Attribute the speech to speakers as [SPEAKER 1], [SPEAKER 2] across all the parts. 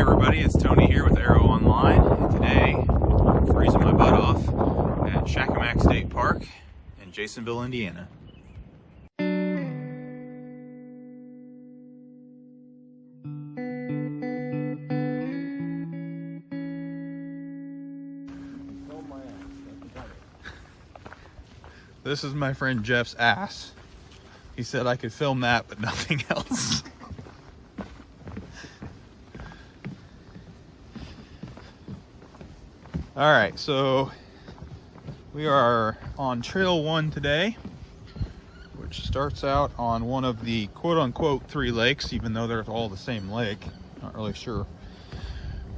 [SPEAKER 1] everybody, it's Tony here with ARO-Online, and today I'm freezing my butt off at Shakamak State Park in Jasonville, Indiana. This is my friend Jeff's ass. He said I could film that, but nothing else. All right, so we are on Trail 1 today, which starts out on one of the quote-unquote 3 lakes, even though they're all the same lake. Not really sure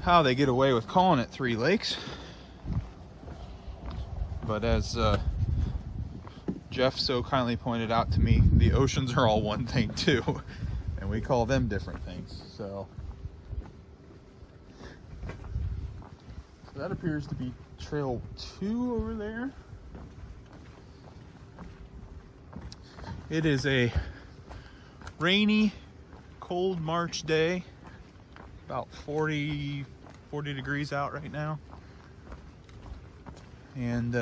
[SPEAKER 1] how they get away with calling it 3 lakes. But as Jeff so kindly pointed out to me, the oceans are all one thing too, and we call them different things. So that appears to be Trail 2 over there. It is a rainy, cold March day. About 40 degrees out right now. And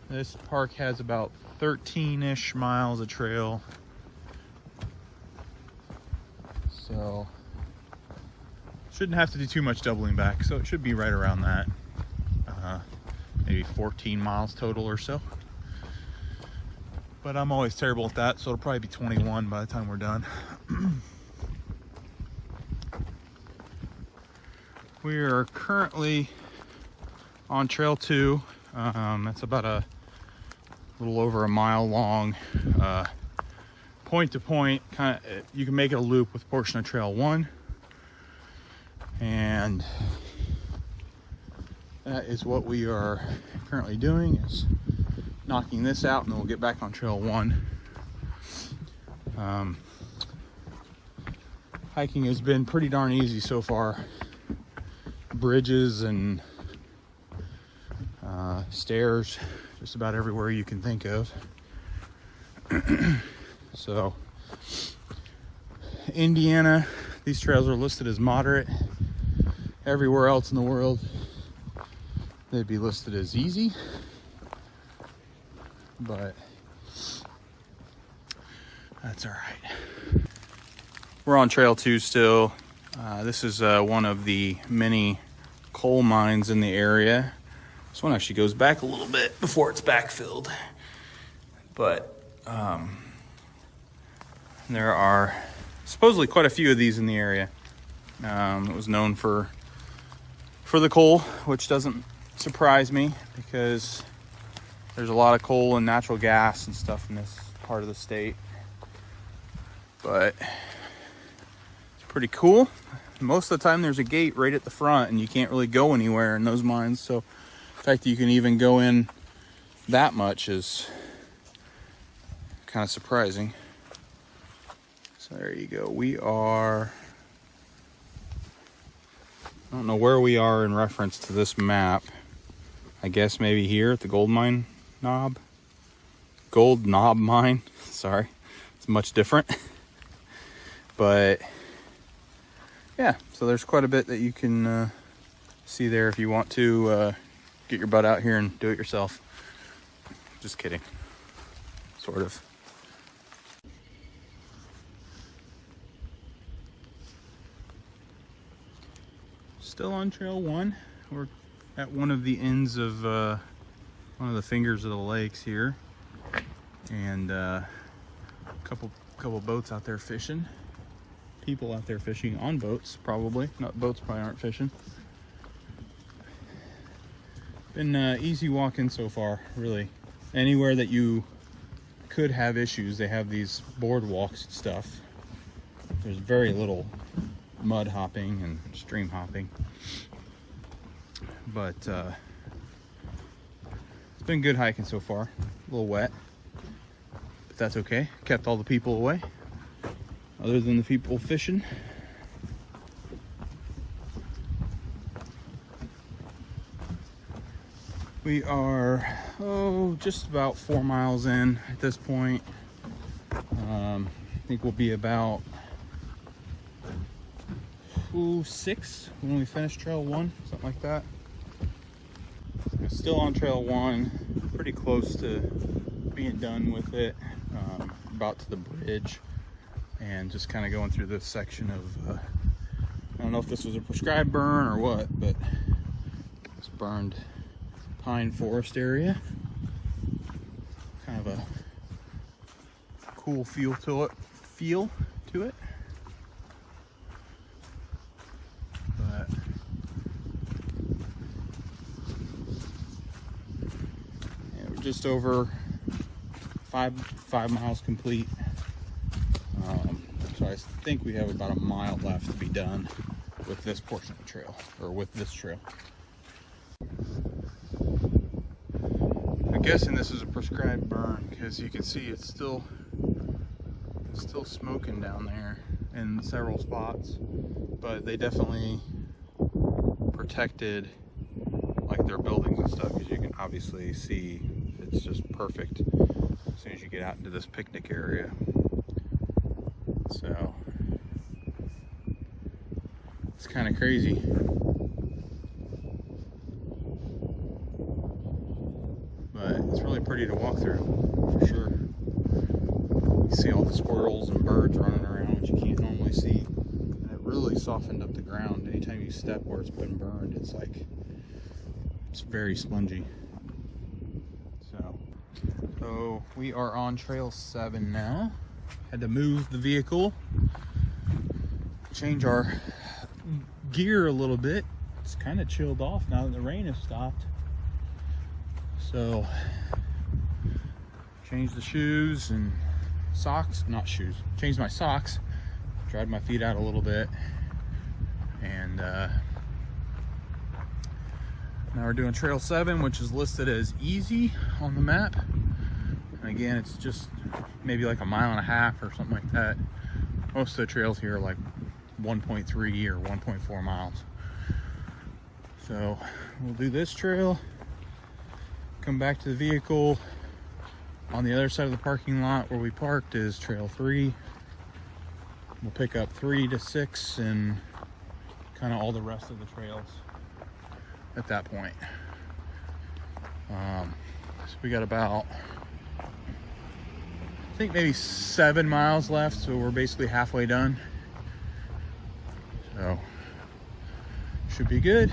[SPEAKER 1] this park has about 13-ish miles of trail. So shouldn't have to do too much doubling back, so it should be right around that. Maybe 14 miles total or so. But I'm always terrible at that, so it'll probably be 21 by the time we're done. We are currently on Trail 2. That's about a little over a mile long, point to point. You can make it a loop with a portion of Trail 1. And that is what we are currently doing, is knocking this out, and then we'll get back on Trail 1. Hiking has been pretty darn easy so far. Bridges and stairs just about everywhere you can think of. So Indiana, these trails are listed as moderate. Everywhere else in the world, they'd be listed as easy, but that's all right. We're on Trail 2 still. This is one of the many coal mines in the area. This one actually goes back a little bit before it's backfilled, but there are supposedly quite a few of these in the area. It was known for the coal, which doesn't surprise me because there's a lot of coal and natural gas and stuff in this part of the state. But it's pretty cool. Most of the time there's a gate right at the front and you can't really go anywhere in those mines. So the fact that you can even go in that much is kind of surprising. So there you go. We are, I don't know where we are in reference to this map. I guess maybe here at the gold knob mine. Sorry, it's much different. But yeah, so there's quite a bit that you can see there if you want to get your butt out here and do it yourself. Just kidding, sort of. Still on Trail 1. We're at one of the ends of one of the fingers of the lakes here, and a couple boats out there fishing. People out there fishing on boats, probably. Not boats, probably aren't fishing. Been easy walking so far, really. Anywhere that you could have issues, they have these boardwalks and stuff. There's very little mud hopping and stream hopping, but it's been good hiking so far. A little wet, but that's okay. Kept all the people away, other than the people fishing. We are just about 4 miles in at this point. I think we'll be about 6 when we finished trail 1, something like that. I'm still on trail 1, pretty close to being done with it. About to the bridge, and just kind of going through this section of I don't know if this was a prescribed burn or what, but this burned pine forest area. Kind of a cool feel to it. But yeah, we're just over five miles complete. So I think we have about a mile left to be done with this portion of the trail, or with this trail. I'm guessing this is a prescribed burn because you can see it's still smoking down there in several spots, but they definitely protected like their buildings and stuff, because you can obviously see it's just perfect as soon as you get out into this picnic area. So it's kind of crazy. But it's really pretty to walk through, for sure. You see all the squirrels and birds running around, which you can't normally see. And it really softened up the ground. Anytime you step where it's been burned, it's very spongy. So we are on trail 7 now. Had to move the vehicle, change our gear a little bit. It's kind of chilled off now that the rain has stopped. So changed the shoes and socks, not shoes, changed my socks, dried my feet out a little bit, and now we're doing trail 7, which is listed as easy on the map. And again, it's just maybe like a mile and a half or something like that. Most of the trails here are like 1.3 or 1.4 miles. So we'll do this trail, come back to the vehicle. On the other side of the parking lot where we parked is trail 3. We'll pick up 3 to 6 and kind of all the rest of the trails at that point. So we got about, I think maybe 7 miles left, so we're basically halfway done. So should be good.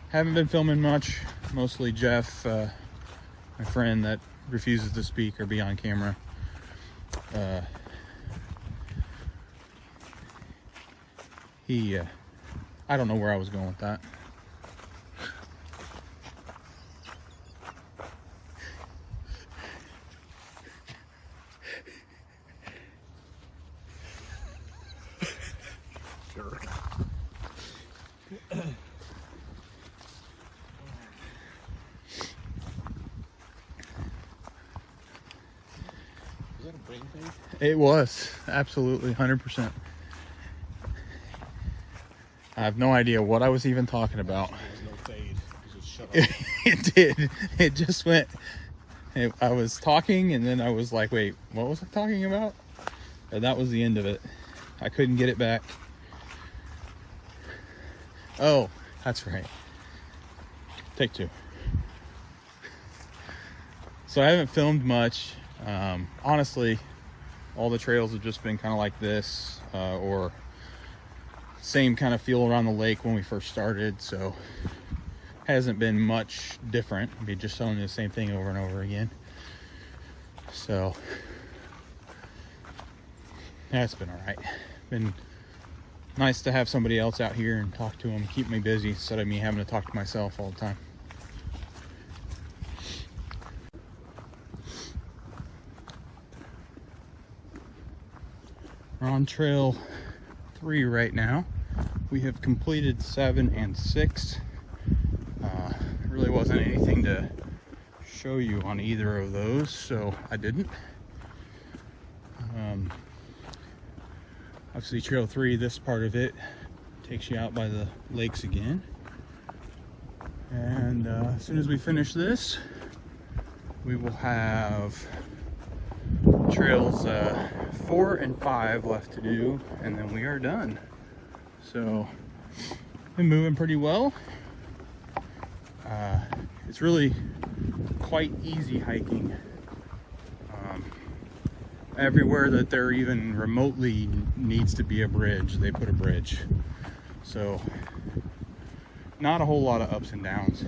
[SPEAKER 1] Haven't been filming much, mostly Jeff, my friend that refuses to speak or be on camera. I don't know where I was going with that. It was, absolutely, 100%. I have no idea what I was even talking about.
[SPEAKER 2] There was no fade. You just shut up.
[SPEAKER 1] It did. It just went. I was talking, and then I was like, wait, what was I talking about? And that was the end of it. I couldn't get it back. Oh, that's right. Take 2. So I haven't filmed much. Honestly, all the trails have just been kind of like this, or same kind of feel around the lake when we first started, so hasn't been much different. I'll be just showing the same thing over and over again. So that's been all right. Been nice to have somebody else out here and talk to them, keep me busy instead of me having to talk to myself all the time. We're on trail 3 right now. We have completed 7 and 6. Really wasn't anything to show you on either of those, so I didn't. Obviously trail 3, this part of it takes you out by the lakes again. And as soon as we finish this, we will have trails 4 and 5 left to do, and then we are done. So been moving pretty well. It's really quite easy hiking. Everywhere that there even remotely needs to be a bridge, they put a bridge. So not a whole lot of ups and downs.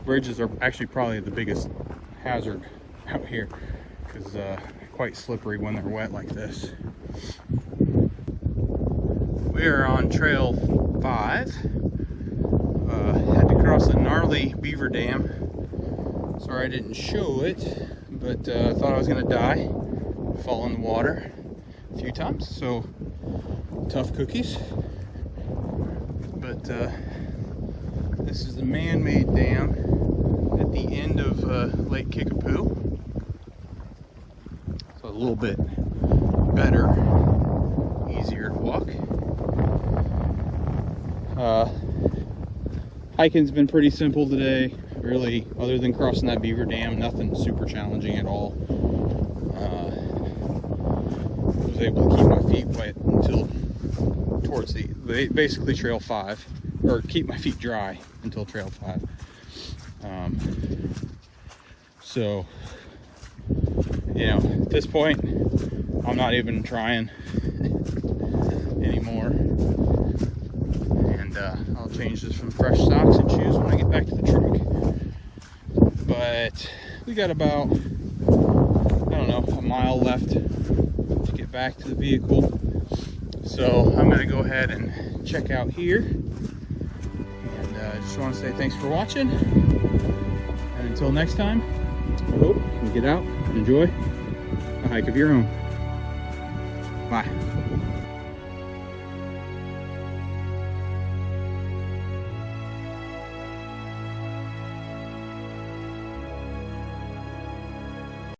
[SPEAKER 1] Bridges are actually probably the biggest hazard out here, because quite slippery when they're wet like this. We are on trail 5. Had to cross a gnarly beaver dam. Sorry I didn't show it, but I thought I was gonna die, fall in the water a few times, so tough cookies. But this is the man-made dam at the end of Lake Kickapoo. So a little bit better, easier to walk. Hiking's been pretty simple today, really, other than crossing that beaver dam. Nothing super challenging at all. Was able to keep my feet wet until towards basically trail 5, or keep my feet dry until trail 5. So, you know, at this point, I'm not even trying anymore. And I'll change this from fresh socks and shoes when I get back to the truck. But we got about, I don't know, a mile left to get back to the vehicle. So I'm gonna go ahead and check out here. And I just want to say thanks for watching. And until next time, I hope you can get out and enjoy a hike of your own. Bye.